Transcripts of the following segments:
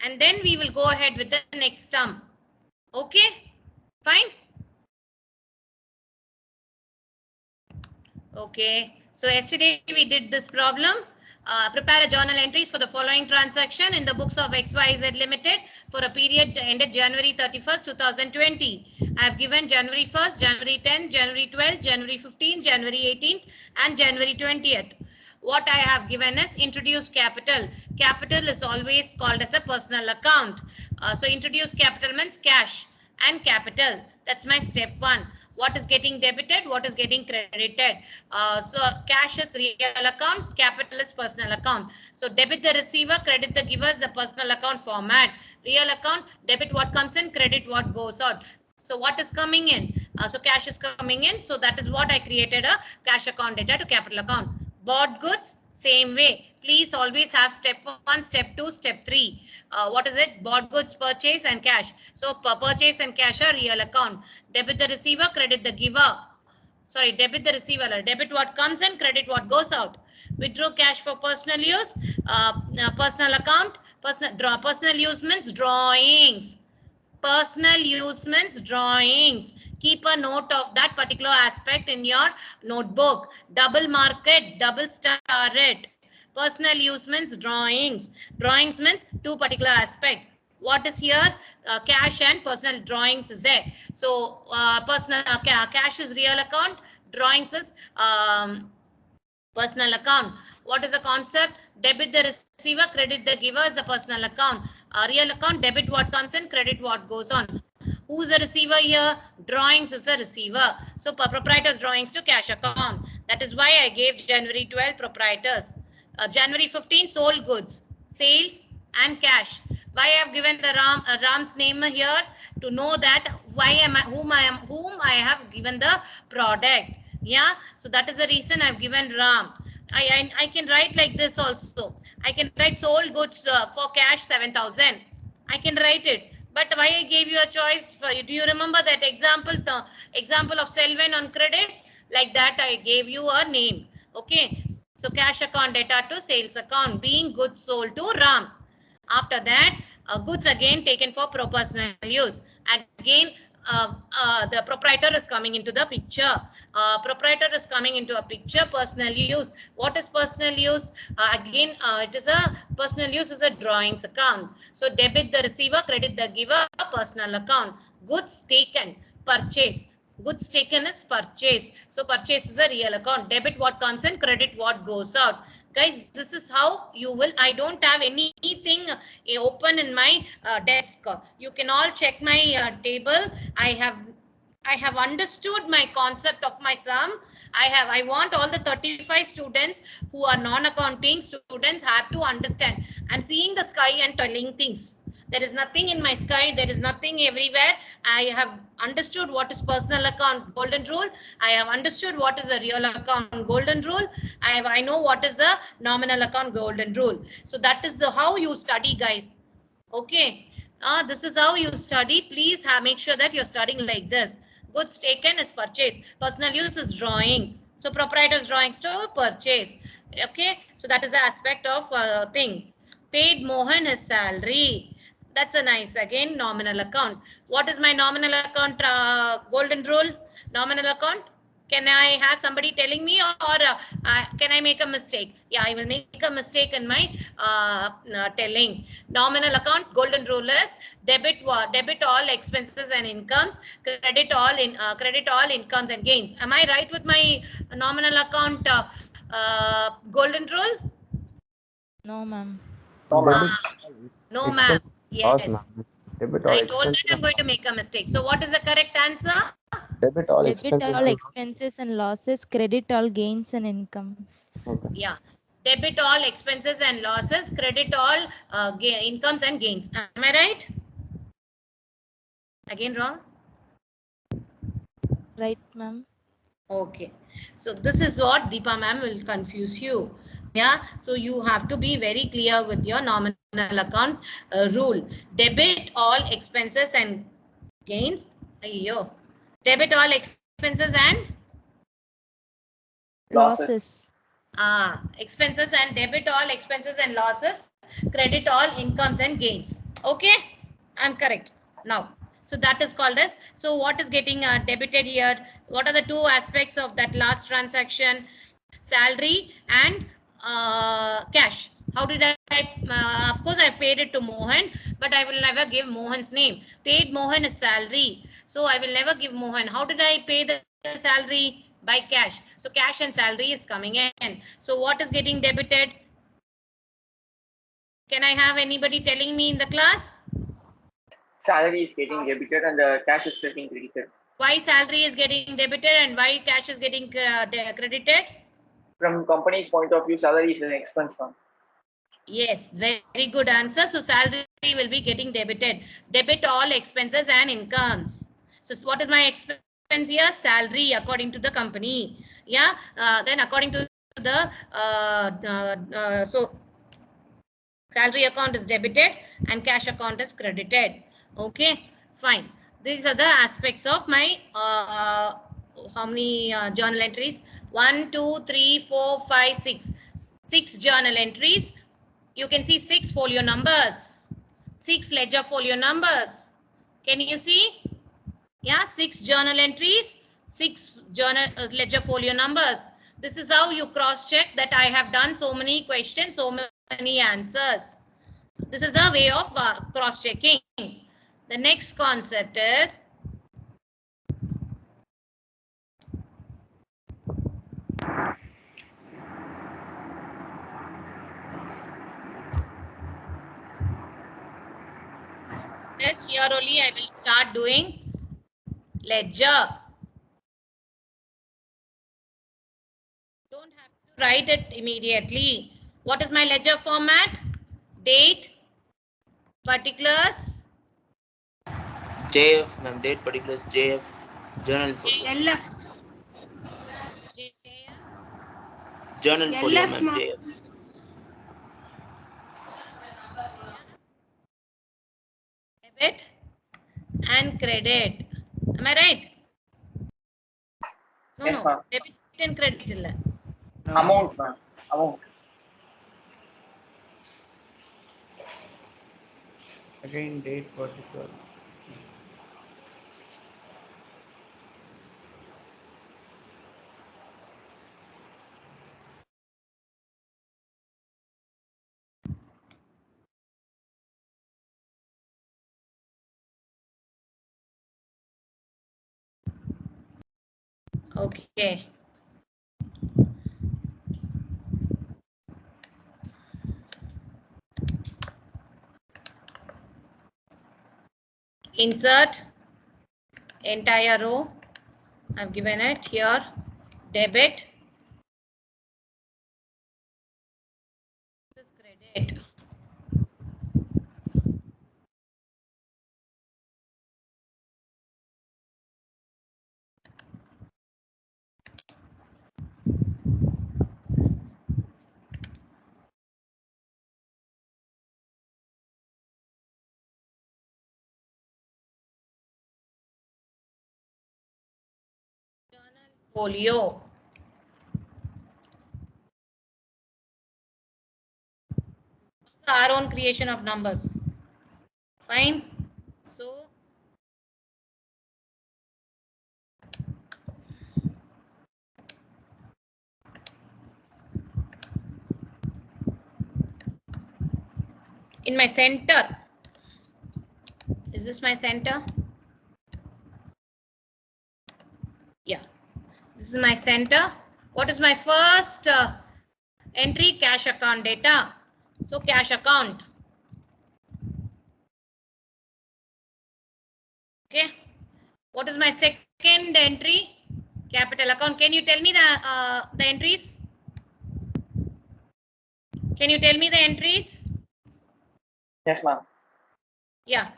and then we will go ahead with the next term. Okay, fine. Okay, so yesterday we did this problem. Prepare a journal entries for the following transaction in the books of XYZ Limited for a period ended January 31st, 2020. I have given January 1st, January 10th, January 12th, January 15th, January 18th, and January 20th. What I have given is introduce capital. Capital is always called as a personal account. So introduce capital means cash and capital. That's my step one. What is getting debited, what is getting credited. So cash is real account, capital is personal account. So debit the receiver, credit the giver is the personal account format. Real account, debit what comes in, credit what goes out. So what is coming in? So cash is coming in. So that is what I created a cash account data to capital account. Bought goods, same way. Please always have step 1, step 2, step 3. What is it? Bought goods, purchase and cash. So purchase and cash are real account. Debit the receiver, credit the giver. Sorry, debit the receiver. Debit what comes in, credit what goes out. Withdraw cash for personal use. Personal account. Personal use means drawings. Personal use means drawings. Keep a note of that particular aspect in your notebook. Double mark it, double star it. Personal use means drawings. Drawings means two particular aspect. What is here? Cash and personal drawings is there. So personal cash is real account. Drawings is personal account. What is the concept? Debit the receiver, credit the giver is the personal account. Real account, debit what comes in, credit what goes on. Who's the receiver here? Drawings is a receiver. So proprietors drawings to cash account. That is why I gave January 12 proprietors. January 15 sold goods, sales and cash. Why I have given the Ram's name here? To know that whom I have given the product. Yeah, so that is the reason I've given Ram. I can write like this also. I can write sold goods for cash 7,000. I can write it. But why I gave you a choice for you? Do you remember that example? The example of Selvan on credit? Like that I gave you a name. Okay. So cash account data to sales account being goods sold to Ram. After that, goods again taken for personal use. Again, the proprietor is coming into the picture. Proprietor is coming into a picture. Personal use. What is personal use? Again, it is a personal use is a drawings account. So debit the receiver, credit the giver, personal account. Goods taken, purchase. Goods taken is purchase. So purchase is a real account. Debit what comes in, credit what goes out. Guys, this is how you will. I don't have anything open in my desk. You can all check my table. I have understood my concept of my sum. I want all the 35 students who are non-accounting students have to understand. I'm seeing the sky and telling things. There is nothing in my sky. There is nothing everywhere. I have understood what is personal account golden rule. I have understood what is a real account golden rule. I know what is the nominal account golden rule. So that is the how you study, guys. Okay. This is how you study. Please make sure that you're studying like this. Goods taken is purchase. Personal use is drawing. So proprietor's drawings to purchase. Okay. So that is the aspect of thing. Paid Mohan his salary. That's a nice, again, nominal account. What is my nominal account golden rule? Nominal account. Can I have somebody telling me, or can I make a mistake? Yeah, I will make a mistake in my telling. Nominal account golden rule is debit all expenses and incomes, credit all incomes and gains. Am I right with my nominal account golden rule? No, ma'am. No, ma'am. Yes. Debit I all told that expenses. I'm going to make a mistake. So what is the correct answer? Debit all Debit expenses. all expenses and losses, credit all gains and income. Okay. Yeah. Debit all expenses and losses, credit all incomes and gains. Am I right? Again wrong? Right, ma'am? Okay. So this is what Deepa ma'am will confuse you. Yeah. So you have to be very clear with your nominal account rule. Debit all expenses and gains. Ayyo. Debit all expenses and Losses. expenses and debit all expenses and losses, credit all incomes and gains. Okay, I'm correct now. So that is called as, so what is getting debited here? What are the two aspects of that last transaction? Salary and cash. How did I, of course I paid it to Mohan, but I will never give Mohan's name. Paid Mohan is salary. So I will never give Mohan. How did I pay the salary? By cash. So cash and salary is coming in. So what is getting debited? Can I have anybody telling me in the class? Salary is getting debited and the cash is getting credited. Why salary is getting debited and why cash is getting credited? From company's point of view, salary is an expense, ma'am. Yes, very good answer. So salary will be getting debited. Debit all expenses and incomes. So what is my expense here? Salary according to the company. Yeah. Then according to the so salary account is debited and cash account is credited. Okay, fine. These are the aspects of my how many journal entries? 1, 2, 3, 4, 5, 6. 6 journal entries. You can see 6 folio numbers. 6 ledger folio numbers. Can you see? Yeah, 6 journal entries, 6 journal ledger folio numbers. This is how you cross check that I have done so many questions, so many answers. This is a way of cross checking. The next concept is here only I will start doing ledger. Don't have to write it immediately. What is my ledger format? Date, particulars, JF, ma'am, date particulars, JF, journal folio. LF. Journal folio, ma'am, ma'am. JF. debit and credit. Am I right? No, Yes, no. ma'am. Debit and credit illa. Amount, ma'am. Amount. Again, date particular. Okay. Insert entire row. I've given it here. Debit. This is credit. Folio. Our own creation of numbers. Fine. So in my center, is this my center? Yeah, this is my center. What is my first entry? Cash account data. So cash account. Okay. What is my second entry? Capital account. Can you tell me the entries? Can you tell me the entries? Yes, ma'am. Yeah.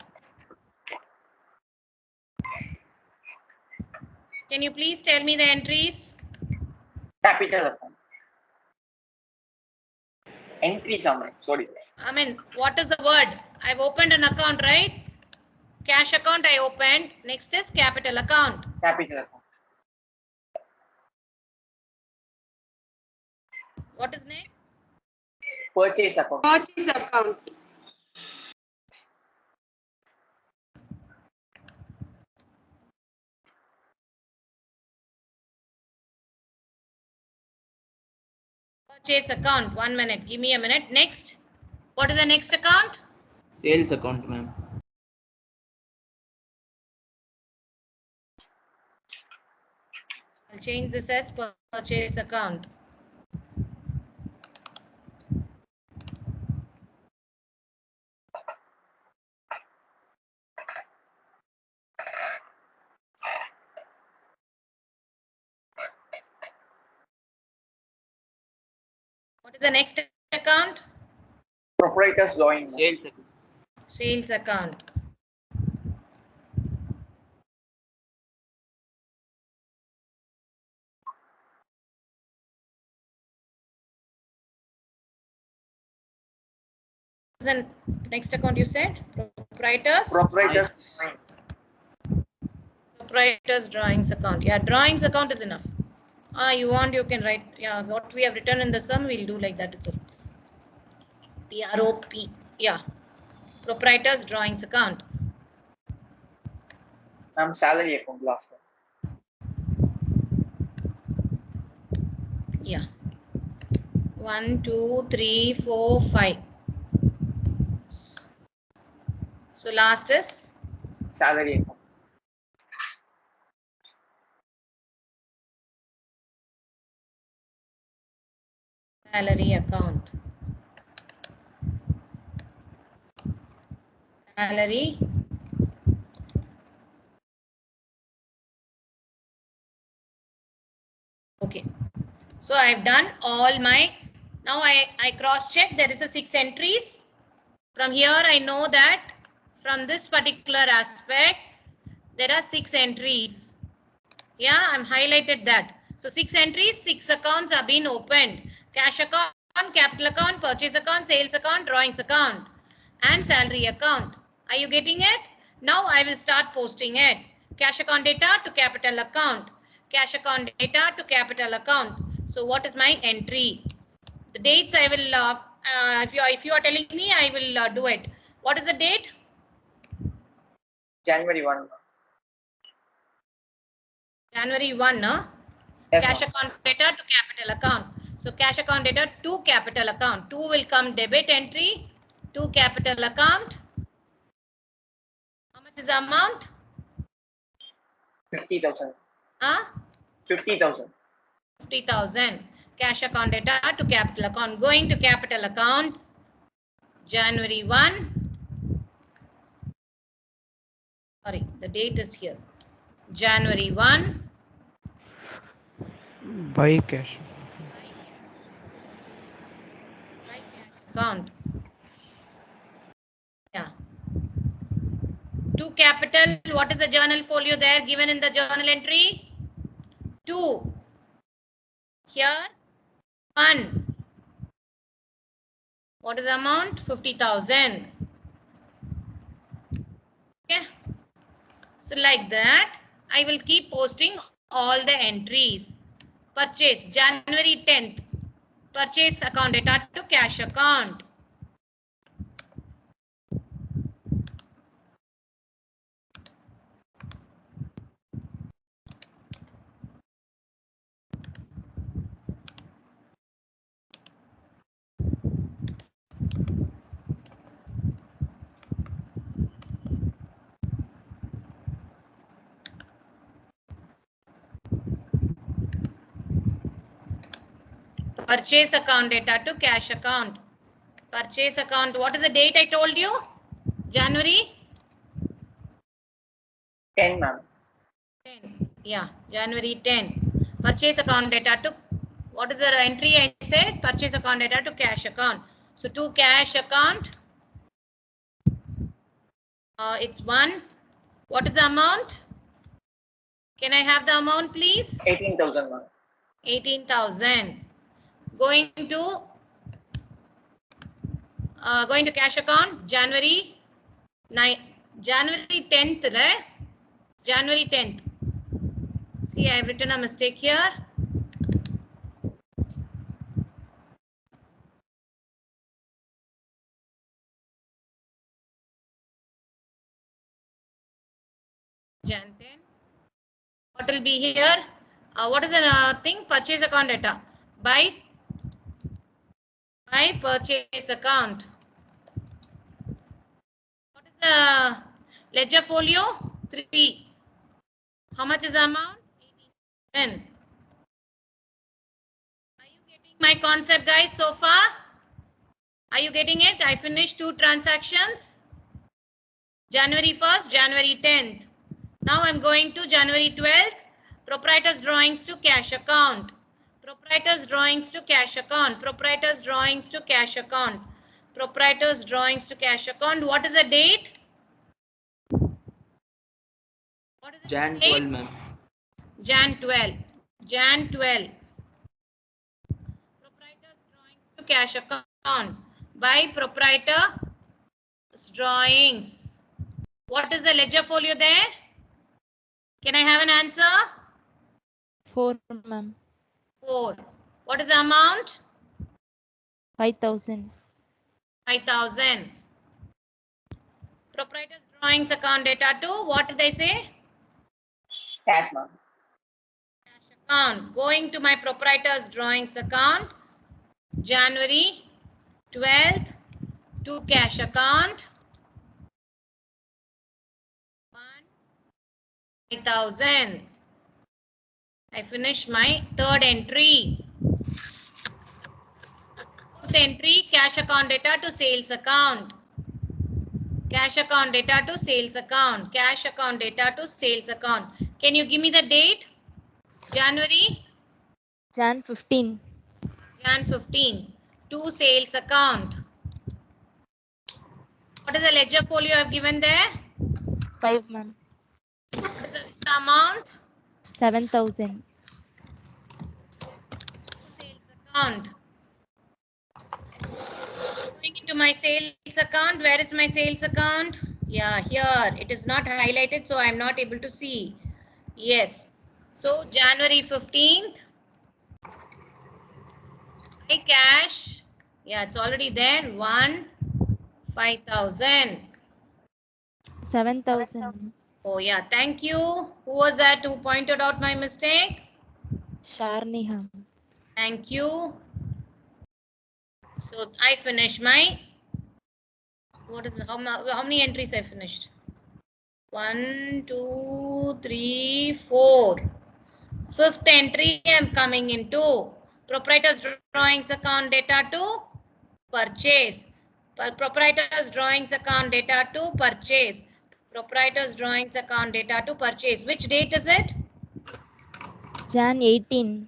Can you please tell me the entries? Capital account. Entries, ma'am. Sorry. I mean, what is the word? I've opened an account, right? Cash account I opened. Next is capital account. Capital account. What is next? Purchase account. Purchase account. Purchase account. 1 minute. Give me a minute. Next. What is the next account? Sales account, ma'am. I'll change this as purchase account. What is the next account? Proprietor's drawing. Sales account. Sales account. Then next account you said? Proprietors? Proprietors drawings account. Yeah, drawings account is enough. You want, you can write. Yeah, what we have written in the sum, we'll do like that itself. PROP. Yeah. Proprietors drawings account. Salary account last one. Yeah. 1, 2, 3, 4, 5. So last is Salary account. salary account. Salary. Okay. So I've done all my, now I cross check. There is a 6 entries. From here I know that from this particular aspect, there are 6 entries. Yeah, I'm highlighted that. So 6 entries, 6 accounts are being opened. Cash account, capital account, purchase account, sales account, drawings account, and salary account. Are you getting it? Now I will start posting it. Cash account data to capital account. Cash account data to capital account. So what is my entry? The dates I will, if you are telling me, I will do it. What is the date? January 1. January 1, no? Yes, Cash ma'am. account data to capital account. So cash account data to capital account. 2 will come debit entry to capital account. How much is the amount? 50,000. 50,000. 50,000. Cash account data to capital account. Going to capital account. January 1. Sorry, the date is here. January 1. Buy cash. By cash account. Yeah. To capital, what is the journal folio there given in the journal entry? 2. Here, 1. What is the amount? 50,000. Okay. So like that, I will keep posting all the entries. Purchase, January 10th. Purchase account data to cash account. Purchase account data to cash account. Purchase account. What is the date I told you? January 10, ma'am. 10. Yeah, January 10. Purchase account data to, what is the entry I said? Purchase account data to cash account. So to cash account, it's 1. What is the amount? Can I have the amount, please? 18,000, ma'am. 18,000. Going to cash account, January 9, January 10th, right? January 10th. See, I have written a mistake here. Jan 10. What will be here? What is the thing? Purchase account data. By by purchase account. What is the ledger folio? 3. How much is the amount? 18. Are you getting my concept, guys, so far? Are you getting it? I finished 2 transactions. January 1st, January 10th. Now I'm going to January 12th. Proprietor's drawings to cash account. Proprietor's drawings to cash account. Proprietor's drawings to cash account. Proprietor's drawings to cash account. What is the date? What is the Jan date? 12, ma'am. Jan 12. Jan 12. Proprietor's drawings to cash account by proprietor's drawings. What is the ledger folio there? Can I have an answer? 4, ma'am. 4. What is the amount? 5,000. 5,000. Proprietor's drawings account data to what did I say? Cash, ma'am. Cash account. Going to my proprietor's drawings account. January 12th to cash account. 5,000. I finish my 3rd entry. 4th entry, cash account data to sales account. Cash account data to sales account. Cash account data to sales account. Can you give me the date? January? Jan 15. Jan 15. To sales account. What is the ledger folio I have given there? 5, ma'am. What is the amount? 7,000. Sales account. Going into my sales account. Where is my sales account? Yeah, here. It is not highlighted, so I am not able to see. Yes. So January 15th. My cash. Yeah, it's already there. 5,000. 7,000. Oh yeah, thank you. Who was that who pointed out my mistake? Sharniha. Thank you. So I finished my, what is, how many entries I finished? 1, 2, 3, 4. 5th entry I am coming into. Proprietor's drawings account data to purchase. Proprietor's drawings account data to purchase. Proprietor's drawings account data to purchase. Which date is it? Jan 18.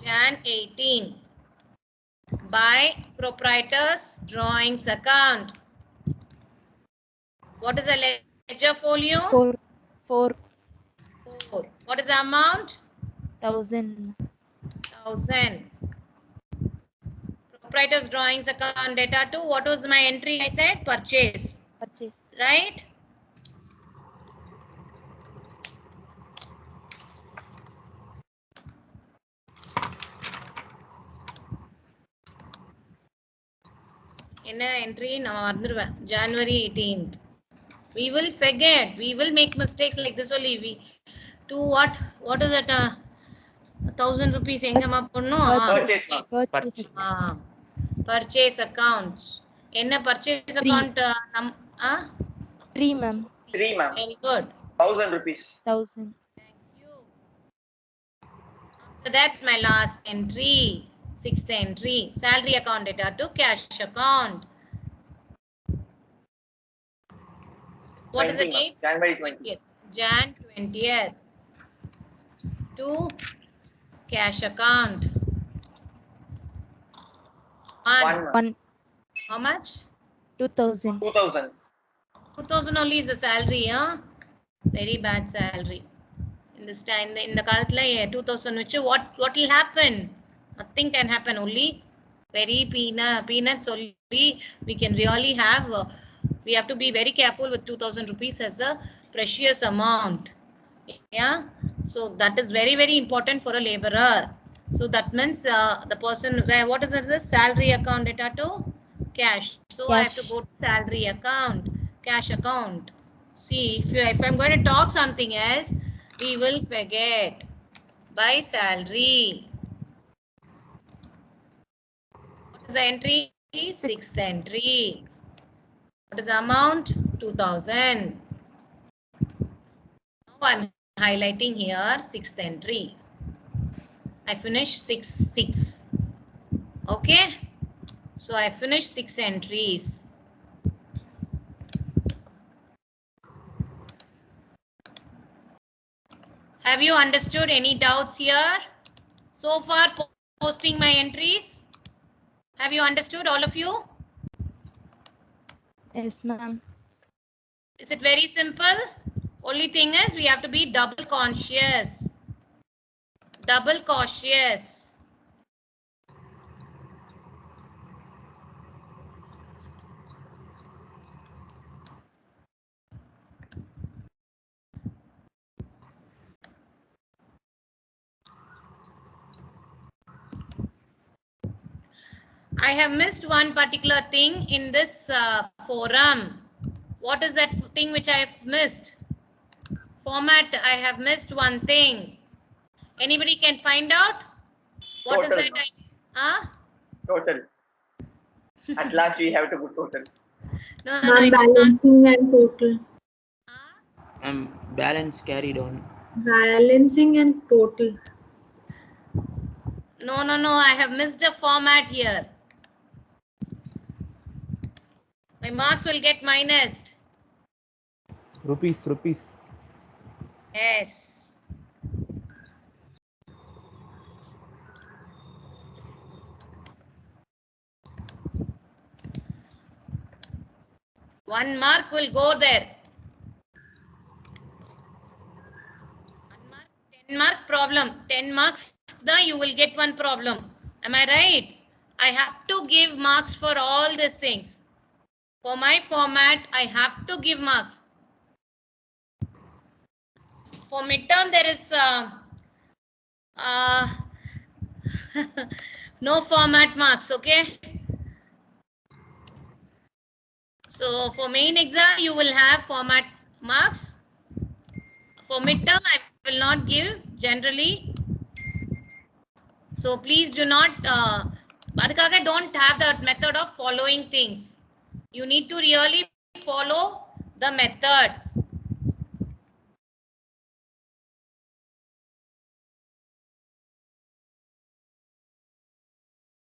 Jan 18. By proprietor's drawings account. What is the ledger folio? 4. 4. 4. What is the amount? 1,000. 1,000. Proprietor's drawings account data to, what was my entry? I said purchase. Purchase. Right? என்ன entry நான் மறந்துடுவேன். January 18th. We will forget. We will make mistakes like this only. We to what is that? 1,000 rupees எங்கம்மா போடணும்? Purchase, ma'am. Purchase. Purchase accounts. என்ன purchase account? 3, ma'am. 3, ma'am. Very good. 1,000 rupees. 1,000. Thank you. After that, my last entry, 6th entry, salary account data to cash account. What is the 20, ma'am. date? January 20. Jan 20th to cash account. 1. 1, ma'am. 1. How much? 2,000. 2,000. 2,000 only is the salary, huh? Very bad salary. In this time, in the காலத்துல 2,000 which what will happen? Nothing can happen. Only very peanuts only we can really have. We have to be very careful with 2,000 rupees as a precious amount. Yeah. So that is very, very important for a laborer. So that means the person where what is this salary account data to cash. So I have to Cash. go to salary account, cash account. See, if I'm going to talk something else, we will forget. By salary. is the entry? Sixth entry. What is the amount? 2000. Now I'm highlighting here sixth entry. I finished 6. Okay. So I finished 6 entries. Have you understood any doubts here? So far posting my entries. Have you understood, all of you? Yes, ma'am. Is it very simple? Only thing is we have to be double conscious. Double cautious. I have missed one particular thing in this forum. What is that thing which I have missed? Format, I have missed one thing. Anybody can find out? What Total. is that? Huh? Total. At last we have to put total. No, it is not. Balancing and total. Balance carried on. Balancing and total. No. I have missed a format here. My marks will get minused. Rupees. Yes. One mark will go there. 1 mark, 10 mark problem. 10 marks, you will get one problem. Am I right? I have to give marks for all these things. For my format, I have to give marks. For midterm, there is no format marks, okay? So for main exam, you will have format marks. For midterm, I will not give generally. So please do not, Adhikaga, don't have the method of following things. You need to really follow the method.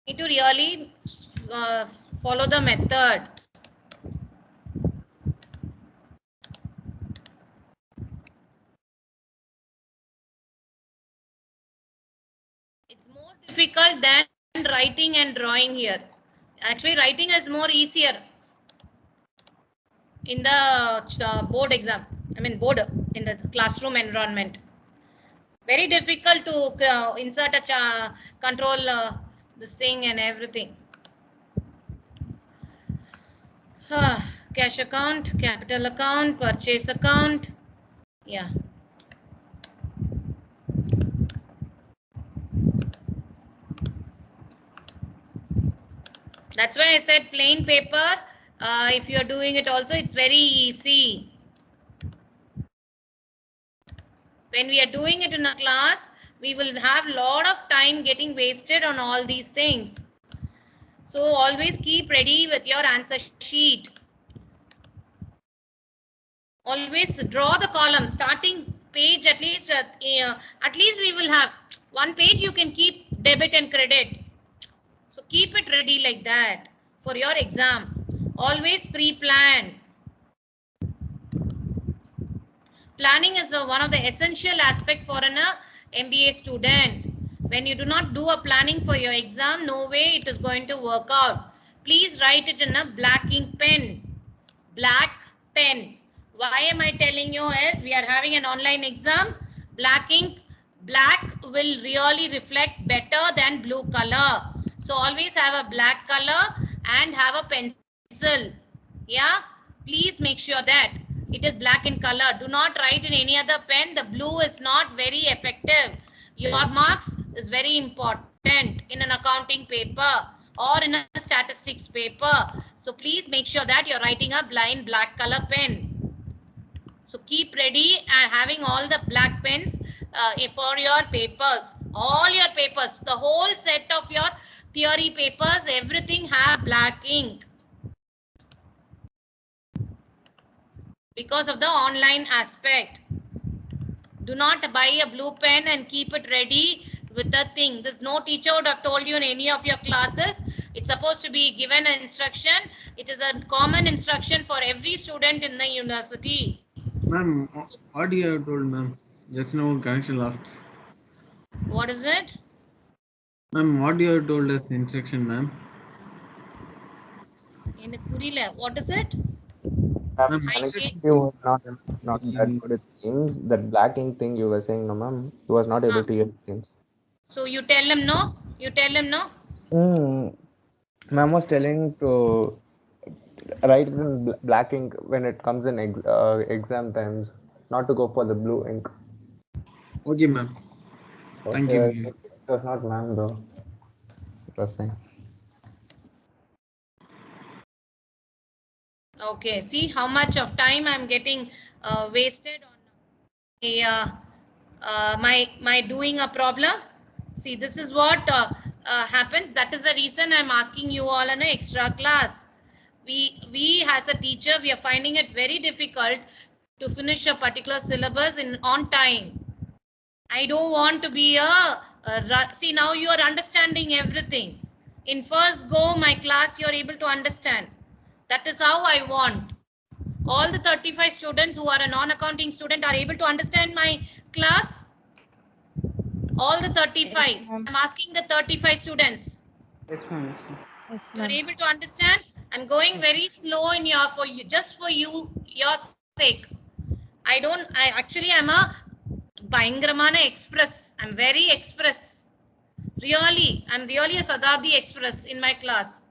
You need to really follow the method. It's more difficult than writing and drawing here. Actually, writing is more easier in the board exam. I mean board in the classroom environment. Very difficult to insert a control this thing and everything. Cash account, capital account, purchase account. Yeah. That's why I said plain paper. If you're doing it also, it's very easy. When we are doing it in a class, we will have a lot of time getting wasted on all these things. So always keep ready with your answer sheet. Always draw the column, starting page at least we will have one page you can keep debit and credit. So keep it ready like that for your exam. Always pre-planned. Planning is one of the essential aspect for an MBA student. When you do not do a planning for your exam, no way it is going to work out. Please write it in a black ink pen. Black pen. Why am I telling you is we are having an online exam. Black ink, black will really reflect better than blue color. So always have a black color and have a pencil. Yeah, please make sure that it is black in color. Do not write in any other pen. The blue is not very effective. Your marks is very important in an accounting paper or in a statistics paper. So please make sure that you're writing a blind black color pen. So keep ready and having all the black pens for your papers. All your papers, the whole set of your theory papers, everything have black ink. Because of the online aspect. Do not buy a blue pen and keep it ready with the thing. There's no teacher would have told you in any of your classes. It's supposed to be given an instruction. It is a common instruction for every student in the university. Ma'am, what you have told, ma'am? Just now connection lost. What is it? Ma'am, what you have told us instruction, ma'am? What is it? Ma'am, Connection was not that good, it seems. That black ink thing you were saying, no, ma'am, he was not able to hear, it seems. So you tell him no? You tell him no? Ma'am was telling to write it in black ink when it comes in exam times, not to go for the blue ink. Okay, ma'am. Thank you. It was not ma'am though. It was saying. Okay, see how much of time I'm getting wasted on my doing a problem. See, this is what happens. That is the reason I'm asking you all in an extra class. We as a teacher, we are finding it very difficult to finish a particular syllabus on time. I don't want to be see, now you are understanding everything. In first go my class, you're able to understand. That is how I want. All the 35 students who are a non-accounting student are able to understand my class. All the 35. Yes, I'm asking the 35 students. Yes, ma'am. Yes, You're ma'am. able to understand. I'm going very slow in your your sake. I'm a Bhayangramana express. I'm very express. Really, I'm really a Sadabdi express in my class.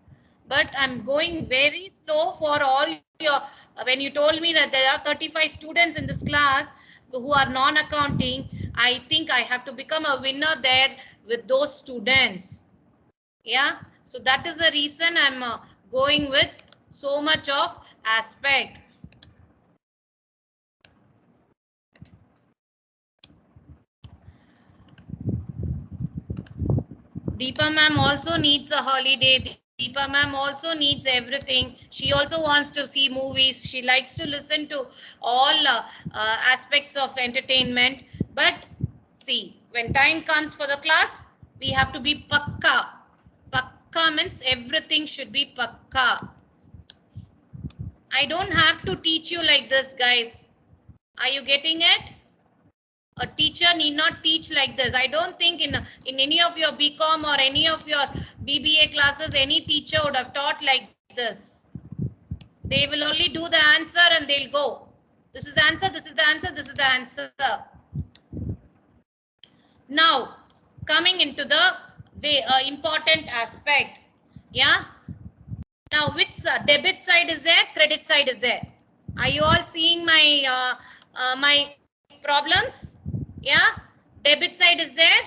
But I'm going very slow for all your, when you told me that there are 35 students in this class who are non-accounting, I think I have to become a winner there with those students. Yeah, so that is the reason I'm going with so much of aspect. Deepa ma'am also needs a holiday. Deepa ma'am also needs everything. She also wants to see movies. She likes to listen to all aspects of entertainment. But see, when time comes for the class, we have to be pakka. Pakka means everything should be pakka. I don't have to teach you like this, guys. Are you getting it? A teacher need not teach like this. I don't think in any of your BCom or any of your BBA classes, any teacher would have taught like this. They will only do the answer and they'll go. This is the answer, this is the answer, this is the answer. Now, coming into the important aspect. Yeah. Now, which debit side is there? Credit side is there. Are you all seeing my my problems? Yeah, debit side is there.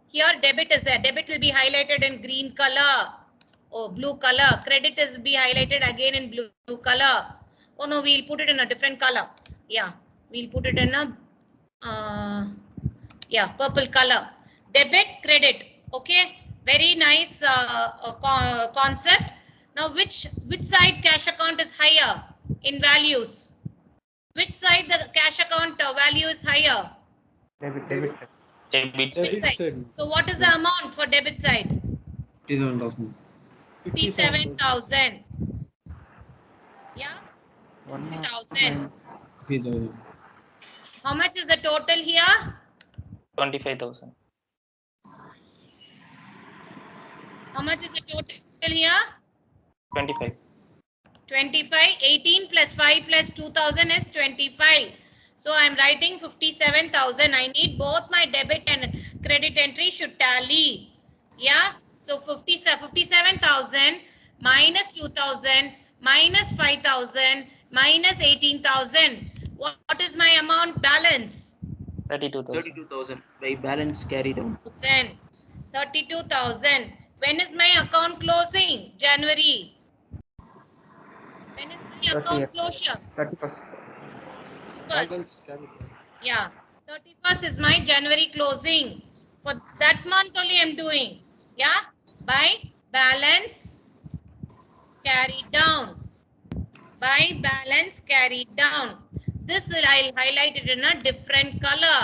Here debit is there. Debit will be highlighted in green color or blue color. Credit is be highlighted again in blue color. Oh no, we'll put it in a different color. Yeah, we'll put it in a purple color. Debit, credit. Okay, very nice concept. Now, which side cash account is higher in values? Which side the cash account value is higher? Debit side. So what is the amount for debit side? 57,000. 57,000. Yeah? 1,000. 3,000. How much is the total here? 25,000. How much is the total here? 25. 25. 18 plus 5 plus 2,000 is 25. So I'm writing 57,000. I need both my debit and credit entry should tally. Yeah. So 57,000 minus 2,000 minus 5,000 minus 18,000. What is my amount balance? 32,000. 32,000 by balance carried on. 32,000. When is my account closing? January. When is my account closure? 31st. First. Yeah. 31st is my January closing. For that month only I'm doing. Yeah. By balance carried down. By balance carried down. This I'll highlight it in a different color.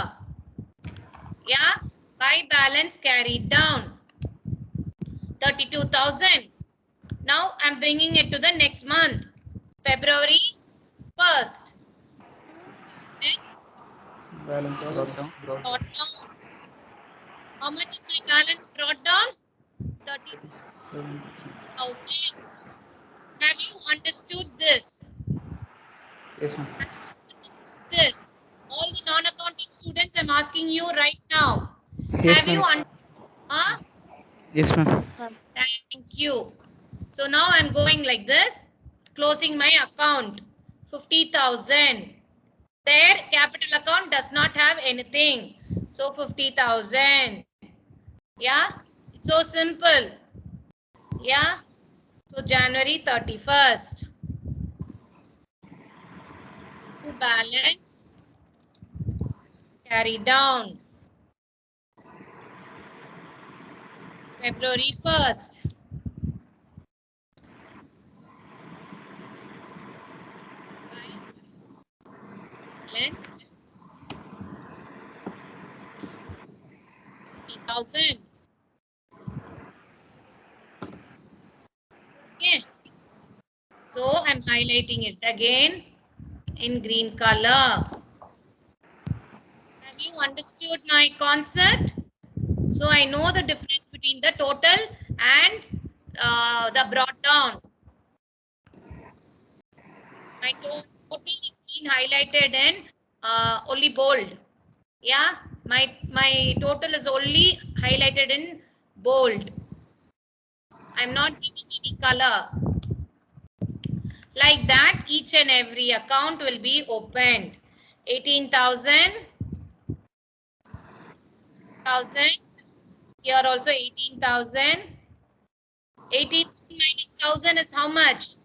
Yeah, by balance carried down. 32,000. Now I'm bringing it to the next month. February 1st. Balance brought down. Brought down. How much is my balance brought down? 32,000. Have you understood this? Yes, ma'am. Have you understood this? All the non-accounting students, I'm asking you right now. Yes, Have you ma'am. understood? Yes, ma'am. Thank you. So now I'm going like this, closing my account. 50,000. Their capital account does not have anything. So 50,000. Yeah, it's so simple. Yeah. So January 31st. To balance, carry down. February 1st. Balance 50,000. Okay. So I'm highlighting it again in green color. Have you understood my concept? So I know the difference between the total and the brought down. My total is being highlighted in only bold. Yeah, my total is only highlighted in bold. I'm not giving any color. Like that, each and every account will be opened. 18,000. Here also 18,000. 18 minus 1,000 is how much?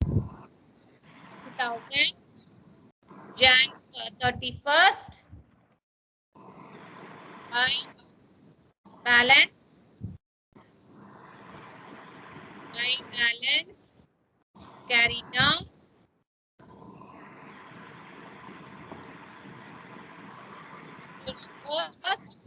2,000. Jan 31st. By balance. By balance. Carry down. First.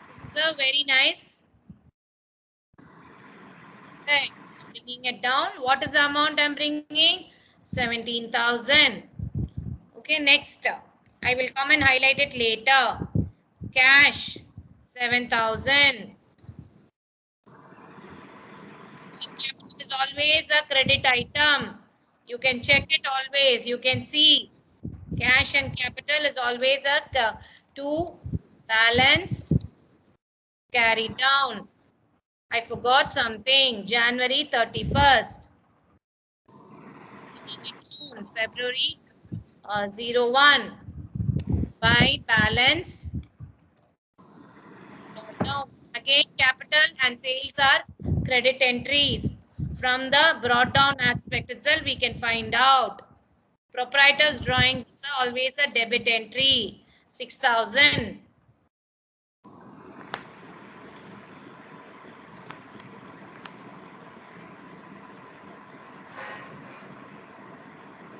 This is a very nice. Okay, bringing it down. What is the amount I'm bringing? 17,000. Okay, next. I will come and highlight it later. Cash 7,000. Capital is always a credit item. You can check it always. You can see cash and capital is always a to balance carry down. I forgot something. January 31st. February 01. By balance. Down. Again, capital and sales are credit entries. From the brought down aspect itself, we can find out. Proprietor's drawings is always a debit entry. 6,000.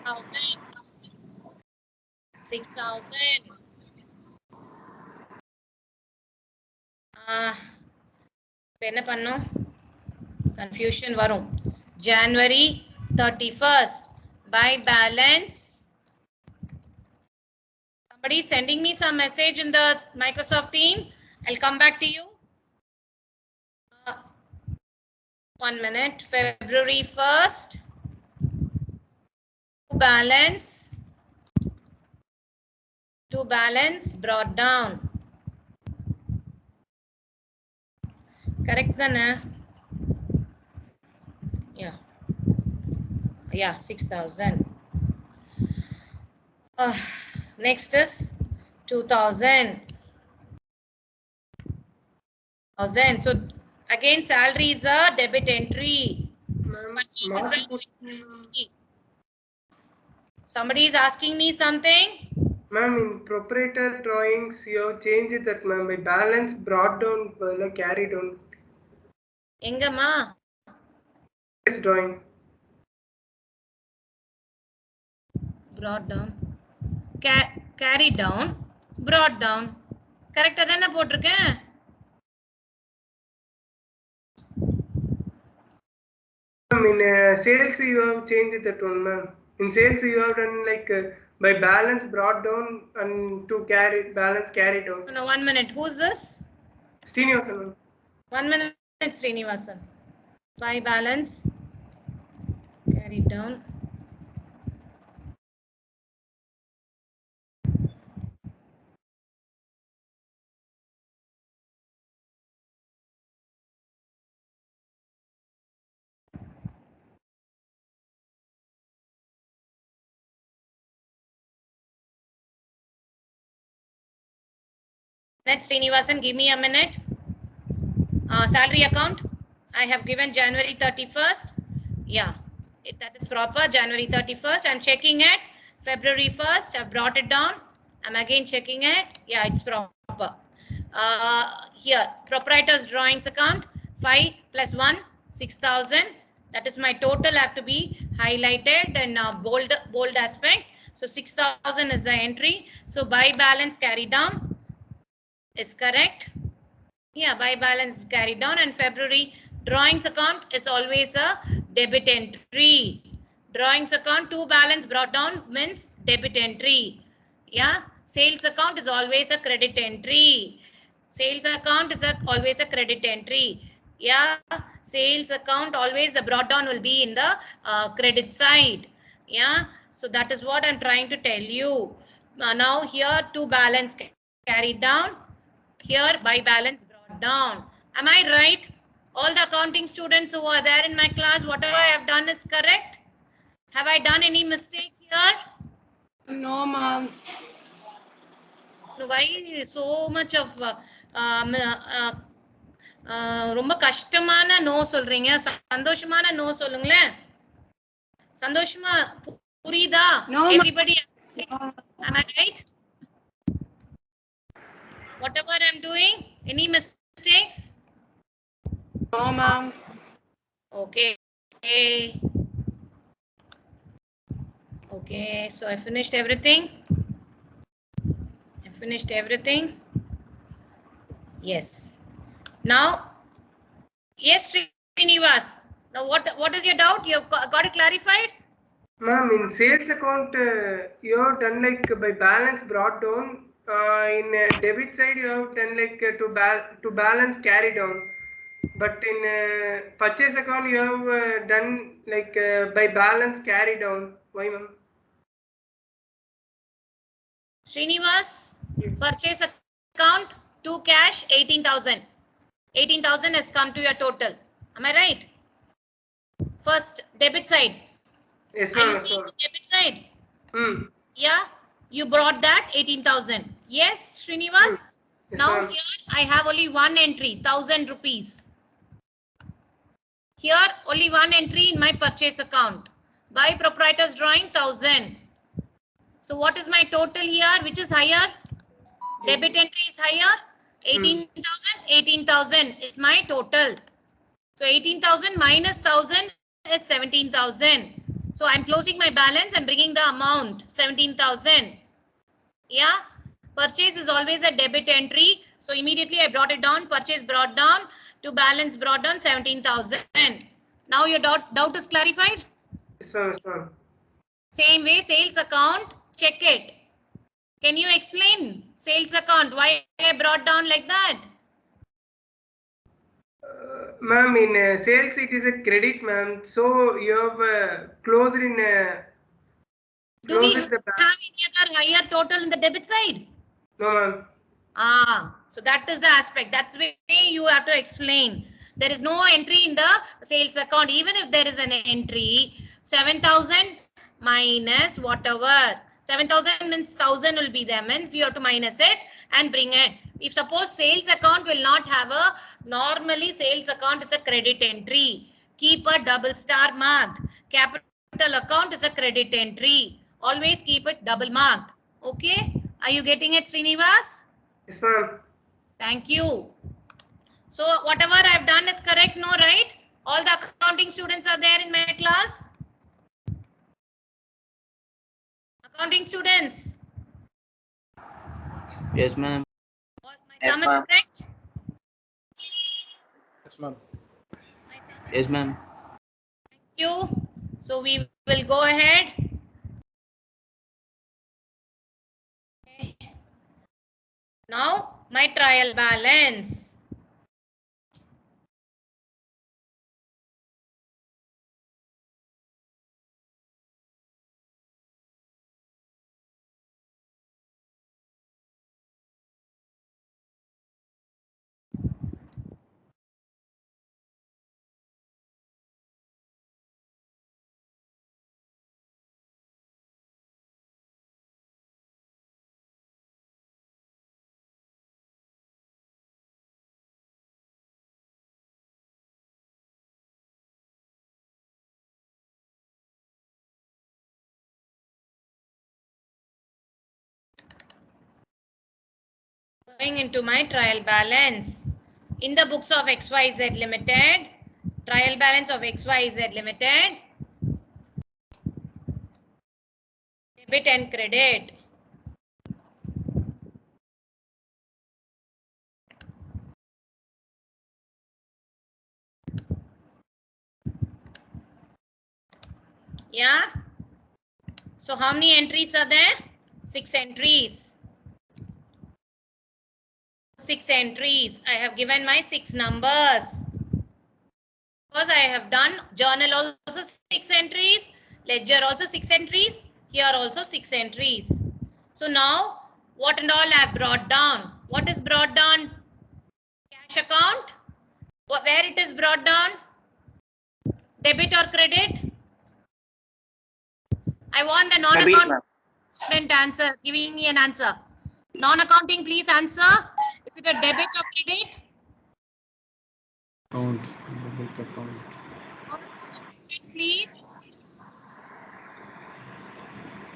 $6,000. 6,000. என்ன பண்ணோம் confusion வரும். January 31st. By balance. Somebody is sending me some message in the Microsoft team. I'll come back to you. 1 minute. February 1st. To balance brought down. Correct Dana? Yeah, 6,000. Next is 2,000. So again, salary is a debit entry. Purchase is a credit entry. Somebody is asking me something. Ma'am, in proprietor drawings, you have changed that, ma'am. By balance brought down, carried down. Engama? This drawing. Brought down. Carried down. Brought down. Correct adana potiruken. In sales, you have changed that one, ma'am. In sales, you have done like by balance brought down and to carry balance carried down. No, 1 minute. Who's this? Srinivasan, ma'am. 1 minute, Srinivasan. By balance carried down. Next, Srinivasan, give me a minute. Salary account. I have given January 31st. Yeah, that is proper. January 31st. I'm checking it. February 1st. I've brought it down. I'm again checking it. Yeah, it's proper. Here, proprietor's drawings account. 5 plus 1, 6,000. That is my total. Have to be highlighted and bold aspect. So 6,000 is the entry. So by balance carried down is correct. Yeah, by balance carried down. And February drawings account is always a debit entry. Drawings account to balance brought down means debit entry. Yeah, sales account is always a credit entry. Sales account is always a credit entry. Yeah, sales account always the brought down will be in the credit side. Yeah, so that is what I'm trying to tell you. Now here to balance carried down. Here by balance brought down. Am I right? All the accounting students who are there in my class, whatever I have done is correct. Have I done any mistake here? No, ma'am. Why so much of ரொம்ப கஷ்டமான no சொல்றீங்க? சந்தோஷமான no சொல்லுங்களேன். சந்தோஷமா புரியுதா? Everybody, am I right? Whatever I'm doing, any mistakes? No, ma'am. Okay. Okay, so I finished everything. Yes. Now, yes, Srinivas. Now, what is your doubt? You have got it clarified? Ma'am, in sales account, you have done like by balance brought down. In debit side, you have done like to balance carry down. But in purchase account, you have done like by balance carry down. Why, ma'am? Srinivas, purchase account to cash 18,000. 18,000 has come to your total. Am I right? First debit side. Yes, ma'am. Are you seeing the debit side? Yeah, you brought that 18,000. Yes, Srinivas. Yes, now here I have only one entry, 1,000 rupees. Here only one entry in my purchase account. By proprietor's drawing 1,000. So what is my total here? Which is higher? Debit entry is higher. 18,000. 18,000 is my total. So 18,000 minus 1,000 is 17,000. So I'm closing my balance and bringing the amount 17,000. Yeah. Purchase is always a debit entry. So immediately I brought it down. Purchase brought down to balance brought down 17,000. Now your doubt is clarified? Yes, ma'am. Same way, sales account, check it. Can you explain sales account? Why I brought down like that? Ma'am, in sales it is a credit, ma'am. So you have closed in. Do we have any other higher total in the debit side? No, ma'am. So that is the aspect. That's the way you have to explain. There is no entry in the sales account. Even if there is an entry, 7,000 minus whatever. 7,000 means 1,000 will be there. Means you have to minus it and bring it. If suppose sales account will not have a, normally sales account is a credit entry. Keep a double star marked. Capital account is a credit entry. Always keep it double marked. Okay. Are you getting it, Srinivas? Yes, ma'am. Thank you. So whatever I've done is correct, no, right? All the accounting students are there in my class? Accounting students. Yes, ma'am. My Yes, sum is ma'am. correct? Yes, ma'am. My sum is Yes, ma'am. Thank you. So we will go ahead. Okay. Now my trial balance. Going into my trial balance. In the books of XYZ Limited, trial balance of XYZ Limited, debit and credit. Yeah. So how many entries are there? 6 entries. 6 entries. I have given my 6 numbers. Because I have done journal also 6 entries, ledger also 6 entries, here also 6 entries. So now what and all I have brought down? What is brought down? Cash account. Where it is brought down? Debit or credit? I want the Debit, non-account ma'am. student answer, giving me an answer. Non-accounting, please answer. Is it a debit or credit? Account. Debit account. Non-accounting student, please.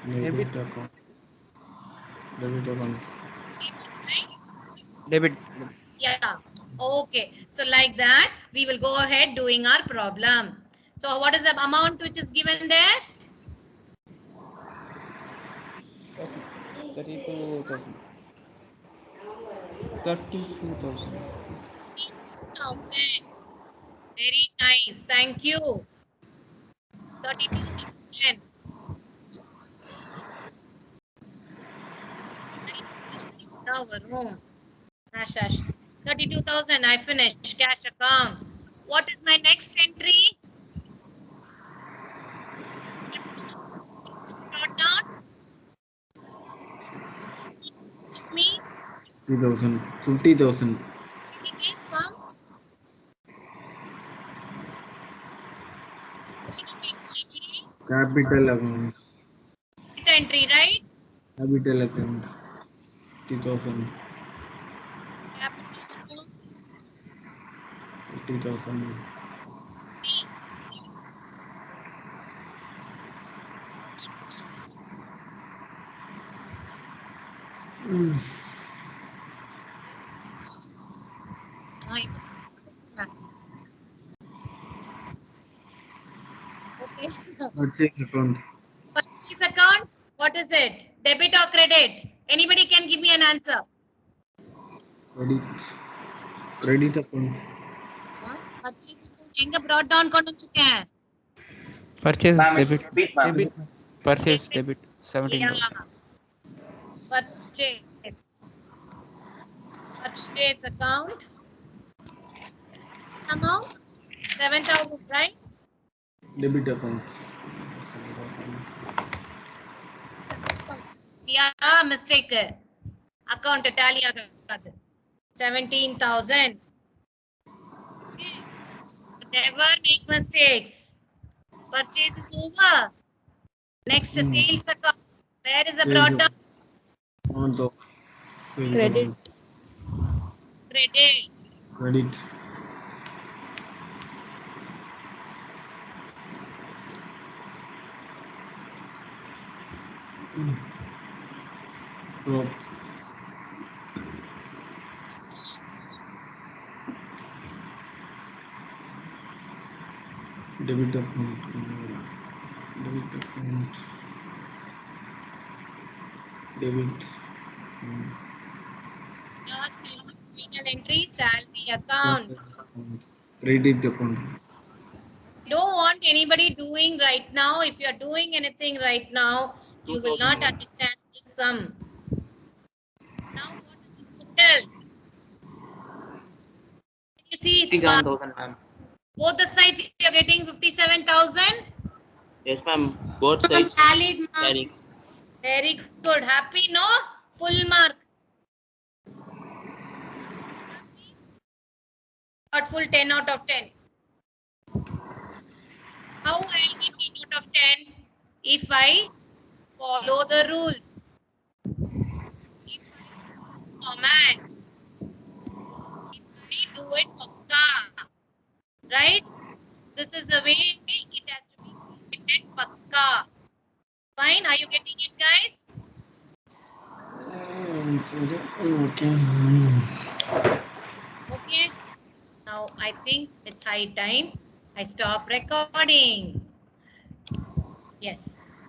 Debit account. Debit account. Debit. Yeah. Okay. So like that, we will go ahead doing our problem. So what is the amount which is given there? 32,000. 32,000. 32,000. Very nice. Thank you. 32,000. Room. Hash, hash. 32,000. I finished. Cash account. What is my next entry? Brought down. Me. 50,000. 50,000. Details come. Capital account. Entry, right? Capital account. 50,000. Capital account. 50,000. Okay. Purchase account. Purchase account, what is it? Debit or credit? Anybody can give me an answer. Credit. Credit account. Purchase account எங்க brought down கொண்டு வந்திருக்கேன்? Purchase Ma'am, it's debit. debit, ma'am. Debit. Purchase debit. 17,000. Yeah. Purchase. Purchase account. Amount 7,000, right? Debit account. Yeah, mistake. Account tally ஆகாது. 17,000. Okay. Never make mistakes. Purchase is over. Next, sales account. Where is the brought down? On the sales Credit. account. Credit. Credit. Rob. Debit account. Debit account. Debit. Last final entry, salary account. Credit account. Don't want anybody doing right now. If you're doing anything right now, you will not understand this sum. Now, what is the total? You see, it's 57,000, ma'am. both the sides you're getting 57,000. Yes, ma'am. Both sides. Valid mark. Carrying. Very good. Happy, no? Full mark. Got full 10 out of 10. How I'll give 10 out of 10? If I follow the rules. If I command. If I do it pakka. Right? This is the way it has to be created pakka. Fine? Are you getting it, guys? Okay. Now I think it's high time I stop recording. Yes.